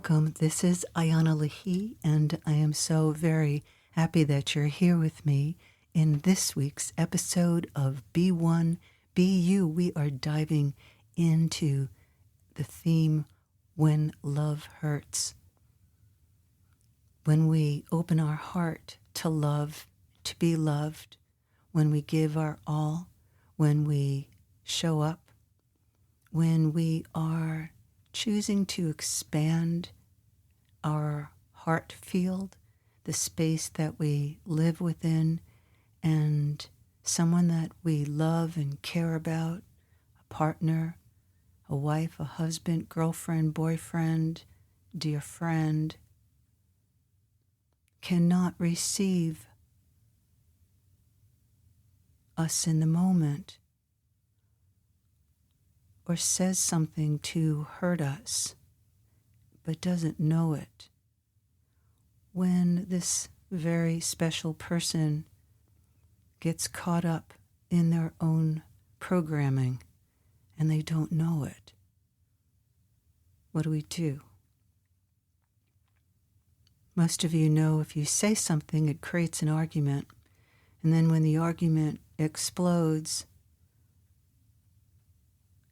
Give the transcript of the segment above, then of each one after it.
Welcome. This is Ayana Lahi, and I am so very happy that you're here with me in this week's episode of Be One, Be You. We are diving into the theme, When Love Hurts. When we open our heart to love, to be loved, when we give our all, when we show up, when we are choosing to expand our heart field, the space that we live within, and someone that we love and care about, a partner, a wife, a husband, girlfriend, boyfriend, dear friend, cannot receive us in the moment or says something to hurt us, but doesn't know it. When this very special person gets caught up in their own programming and they don't know it, what do? Most of you know if you say something, it creates an argument. And then when the argument explodes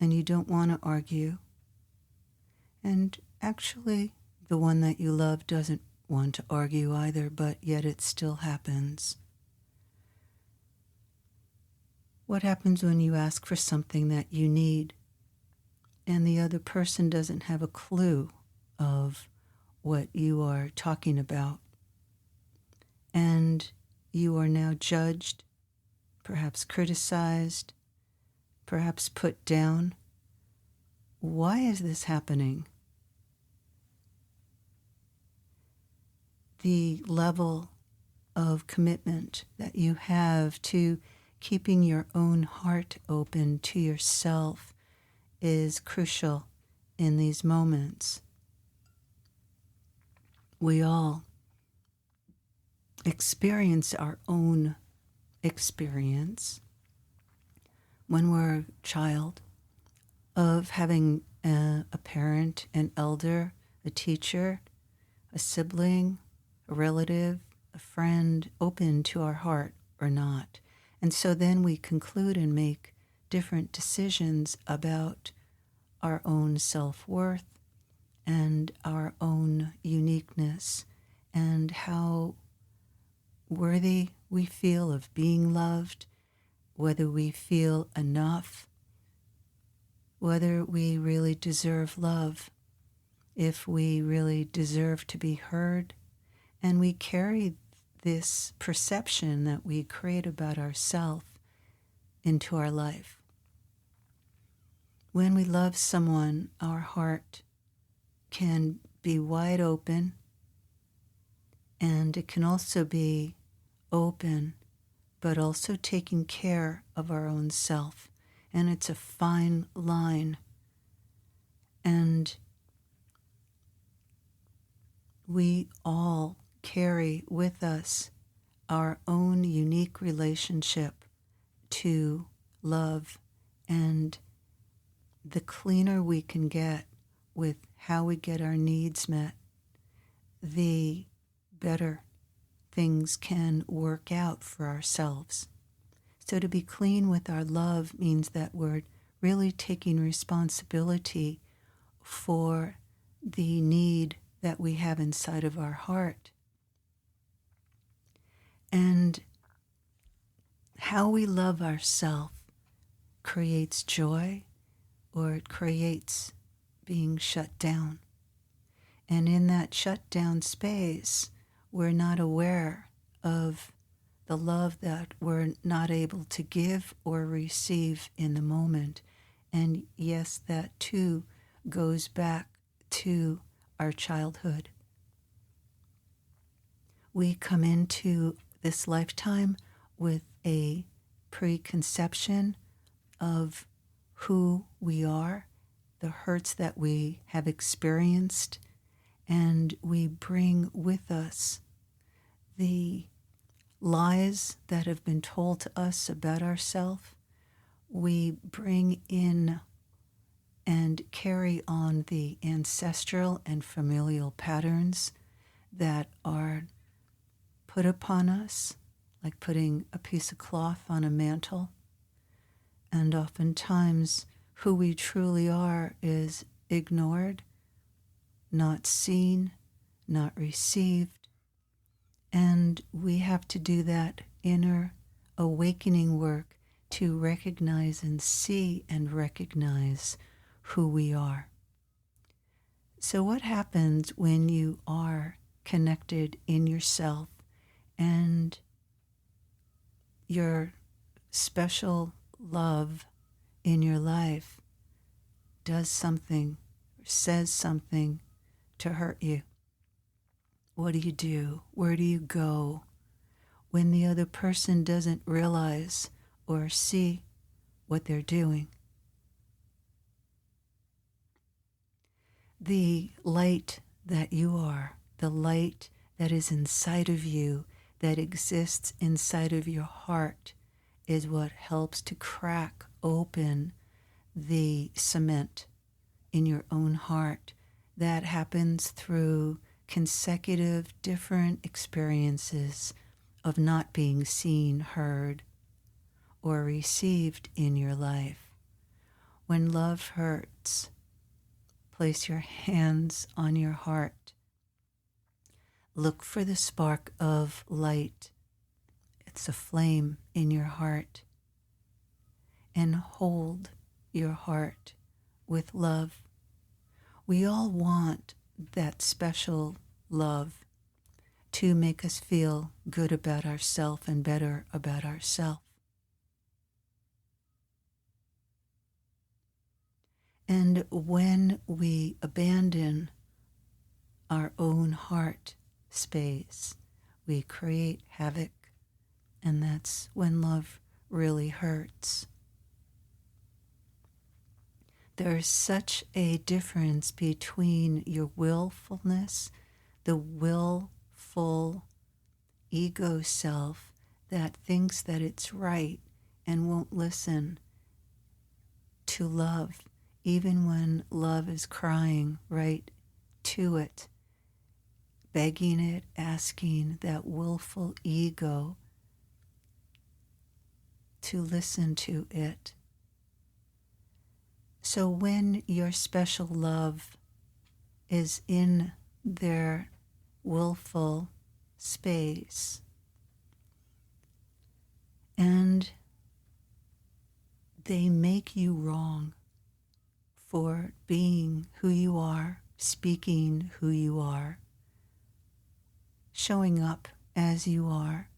and you don't want to argue, and actually the one that you love doesn't want to argue either, but yet it still happens. What happens when you ask for something that you need and the other person doesn't have a clue of what you are talking about, and you are now judged, perhaps criticized, perhaps put down? Why is this happening? The level of commitment that you have to keeping your own heart open to yourself is crucial in these moments. We all experience our own experience when we're a child of having a parent, an elder, a teacher, a sibling, a relative, a friend open to our heart or not. And so then we conclude and make different decisions about our own self-worth and our own uniqueness and how worthy we feel of being loved, whether we feel enough, whether we really deserve love, if we really deserve to be heard. And we carry this perception that we create about ourselves into our life. When we love someone, our heart can be wide open, and it can also be open, but also taking care of our own self. And it's a fine line. And we all carry with us our own unique relationship to love, and the cleaner we can get with how we get our needs met, the better things can work out for ourselves. So to be clean with our love means that we're really taking responsibility for the need that we have inside of our heart. And how we love ourselves creates joy, or it creates being shut down. And in that shut down space, we're not aware of the love that we're not able to give or receive in the moment. And yes, that too goes back to our childhood. We come into this lifetime with a preconception of who we are, the hurts that we have experienced, and we bring with us the lies that have been told to us about ourselves. We bring in and carry on the ancestral and familial patterns that are put upon us, like putting a piece of cloth on a mantle. And oftentimes, who we truly are is ignored, not seen, not received. And we have to do that inner awakening work to recognize and see and recognize who we are. So what happens when you are connected in yourself and your special love in your life does something, says something to hurt you? What do you do? Where do you go when the other person doesn't realize or see what they're doing? The light that you are, the light that is inside of you, that exists inside of your heart, is what helps to crack open the cement in your own heart. That happens through consecutive different experiences of not being seen, heard, or received in your life. When love hurts, place your hands on your heart. Look for the spark of light. It's a flame in your heart. And hold your heart with love. We all want that special love to make us feel good about ourselves and better about ourselves. And when we abandon our own heart space, we create havoc, and that's when love really hurts. There's such a difference between your willfulness, the willful ego self that thinks that it's right and won't listen to love, even when love is crying right to it, begging it, asking that willful ego to listen to it. So when your special love is in their willful space and they make you wrong for being who you are, speaking who you are, showing up as you are,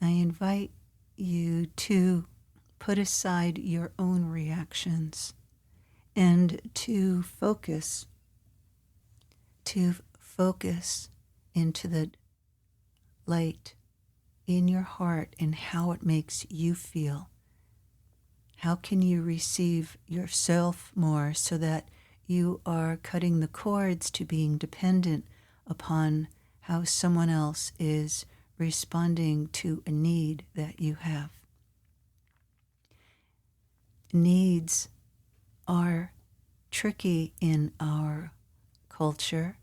I invite you to put aside your own reactions and to focus into the light in your heart and how it makes you feel. How can you receive yourself more so that you are cutting the cords to being dependent upon how someone else is responding to a need that you have? Needs are tricky in our culture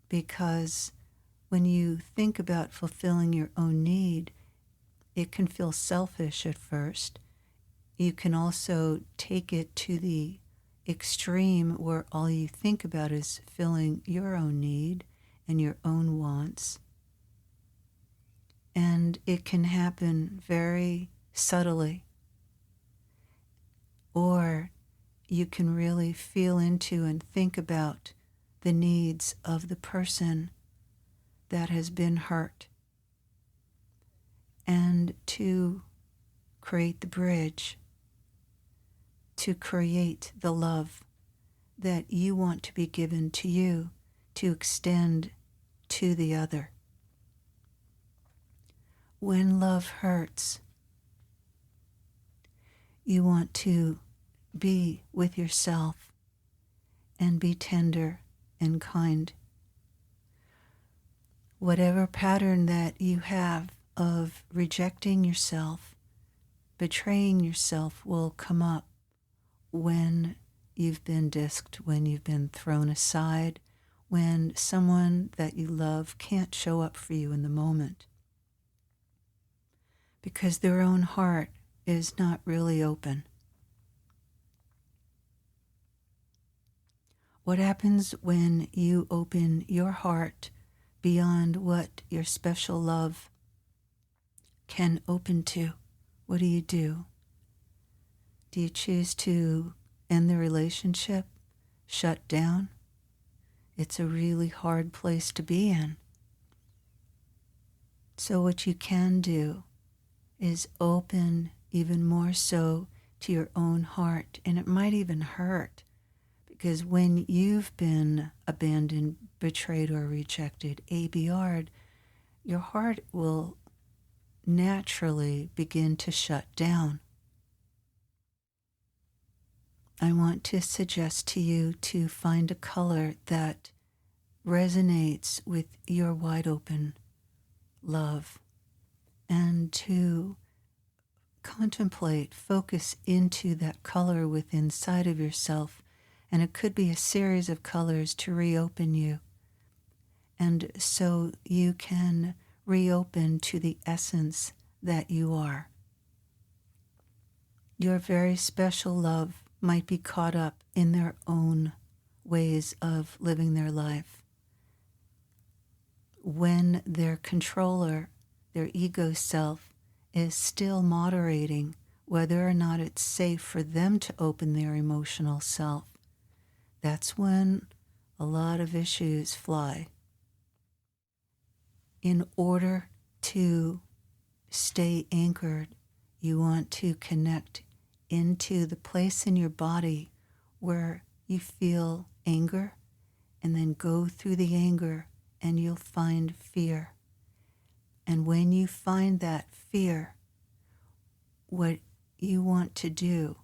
because when you think about fulfilling your own need, it can feel selfish at first. You can also take it to the extreme where all you think about is filling your own need and your own wants. And it can happen very subtly. Or you can really feel into and think about the needs of the person that has been hurt, and to create the bridge, to create the love that you want to be given to you, to extend to the other. When love hurts, you want to be with yourself and be tender and kind. Whatever pattern that you have of rejecting yourself, betraying yourself will come up when you've been disked, when you've been thrown aside, when someone that you love can't show up for you in the moment because their own heart is not really open. What happens when you open your heart beyond what your special love can open to? What do you do? Do you choose to end the relationship? Shut down? It's a really hard place to be in. So what you can do is open even more so to your own heart, and it might even hurt. Because when you've been abandoned, betrayed, or rejected, ABR'd, your heart will naturally begin to shut down. I want to suggest to you to find a color that resonates with your wide open love and to contemplate, focus into that color within inside of yourself. And it could be a series of colors to reopen you. And so you can reopen to the essence that you are. Your very special love might be caught up in their own ways of living their life. When their controller, their ego self, is still moderating whether or not it's safe for them to open their emotional self, that's when a lot of issues fly. In order to stay anchored, you want to connect into the place in your body where you feel anger, and then go through the anger and you'll find fear. And when you find that fear, what you want to do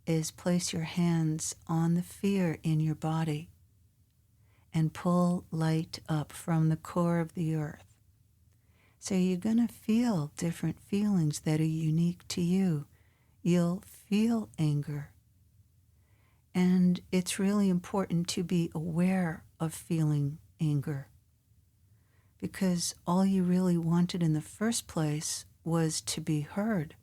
is place your hands on the fear in your body and pull light up from the core of the earth. So you're going to feel different feelings that are unique to you. You'll feel anger. And it's really important to be aware of feeling anger, because all you really wanted in the first place was to be heard,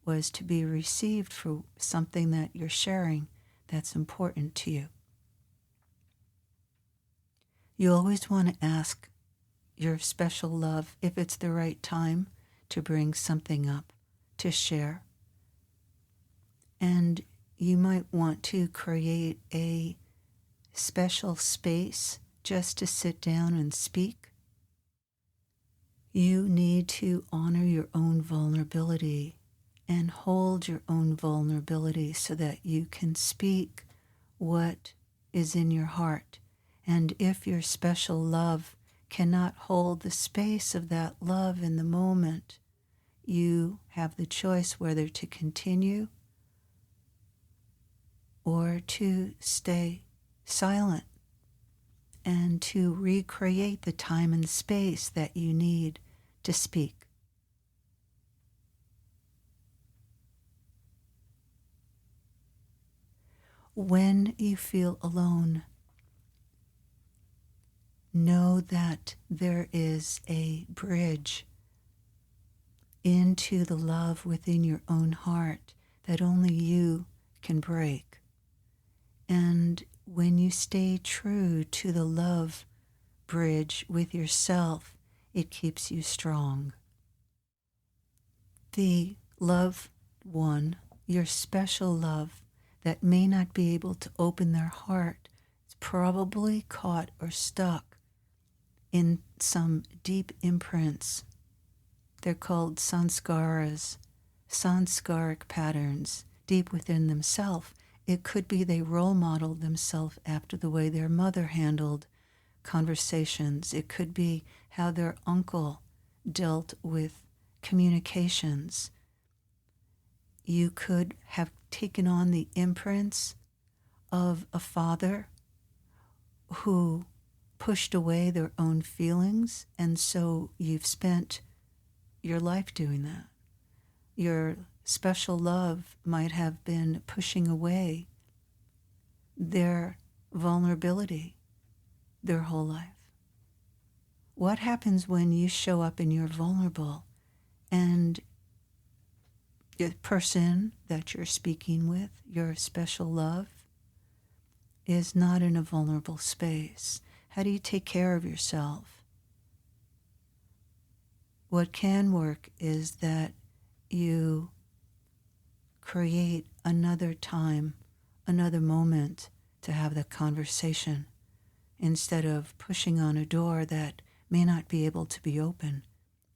was to be received for something that you're sharing that's important to you. You always want to ask your special love if it's the right time to bring something up, to share. And you might want to create a special space just to sit down and speak. You need to honor your own vulnerability and hold your own vulnerability so that you can speak what is in your heart. And if your special love cannot hold the space of that love in the moment, you have the choice whether to continue or to stay silent and to recreate the time and space that you need to speak. When you feel alone, know that there is a bridge into the love within your own heart that only you can break. And when you stay true to the love bridge with yourself, it keeps you strong. The loved one, your special love, that may not be able to open their heart is probably caught or stuck in some deep imprints. They're called sanskaras, sanskaric patterns deep within themselves. It could be they role modeled themselves after the way their mother handled conversations. It could be how their uncle dealt with communications. You could have taken on the imprints of a father who pushed away their own feelings, and so you've spent your life doing that. Your special love might have been pushing away their vulnerability their whole life? What happens when you show up and you're vulnerable and the person that you're speaking with, your special love, is not in a vulnerable space? How do you take care of yourself? What can work is that you create another time, another moment to have that conversation instead of pushing on a door that may not be able to be open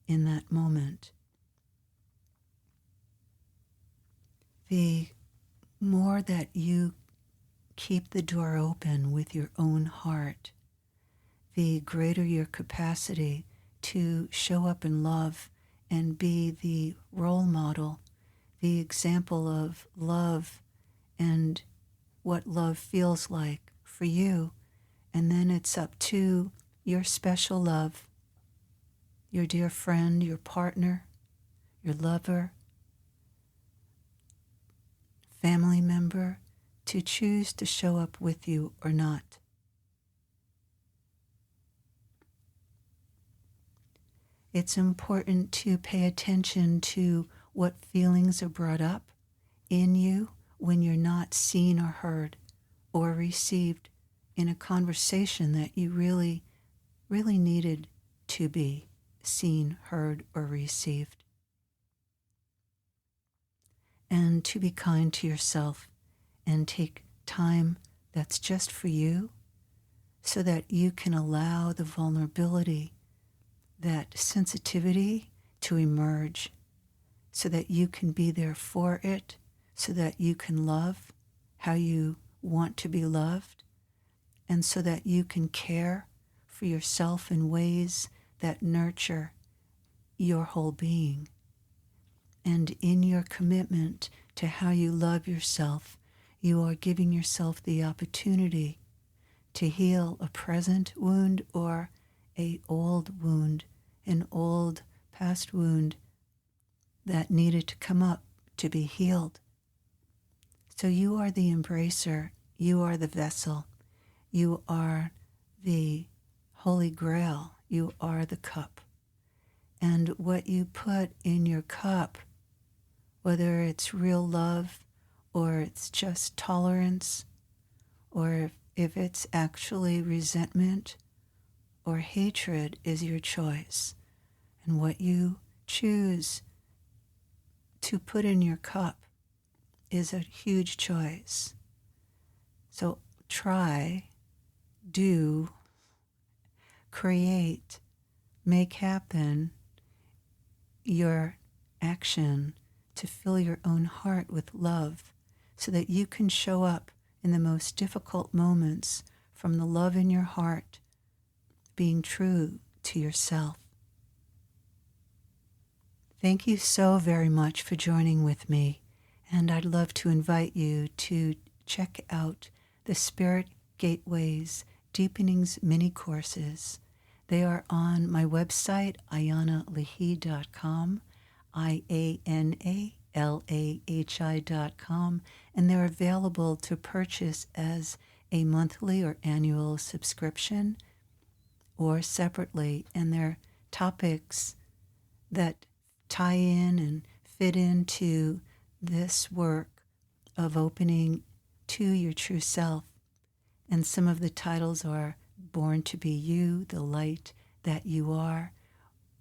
in that moment. The more that you keep the door open with your own heart, the greater your capacity to show up in love and be the role model, the example of love and what love feels like for you. And then it's up to your special love, your dear friend, your partner, your lover, family member, to choose to show up with you or not. It's important to pay attention to what feelings are brought up in you when you're not seen or heard or received in a conversation that you really, really needed to be seen, heard, or received. And to be kind to yourself and take time that's just for you so that you can allow the vulnerability, that sensitivity to emerge, so that you can be there for it, so that you can love how you want to be loved, and so that you can care for yourself in ways that nurture your whole being. And in your commitment to how you love yourself, you are giving yourself the opportunity to heal a present wound or an old wound, an old past wound that needed to come up to be healed. So you are the embracer, you are the vessel, you are the Holy Grail, you are the cup. And what you put in your cup, whether it's real love or it's just tolerance, or if it's actually resentment or hatred, is your choice. And what you choose to put in your cup is a huge choice. So try, do, create, make happen your action to fill your own heart with love so that you can show up in the most difficult moments from the love in your heart, being true to yourself. Thank you so very much for joining with me, and I'd love to invite you to check out the Spirit Gateways Deepenings mini courses. They are on my website, ayanalahi.com, IANALAHI.com, and they're available to purchase as a monthly or annual subscription or separately, and they're topics that tie in and fit into this work of opening to your true self. And some of the titles are Born to Be You, The Light That You Are,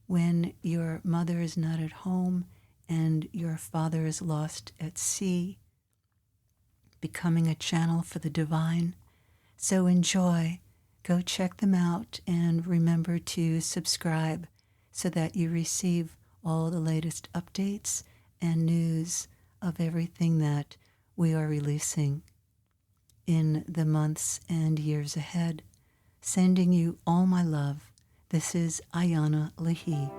When Your Mother is Not at Home and Your Father is Lost at Sea, Becoming a Channel for the Divine. So enjoy, go check them out, and remember to subscribe so that you receive all the latest updates and news of everything that we are releasing in the months and years ahead. Sending you all my love. This is Ayana Lahi.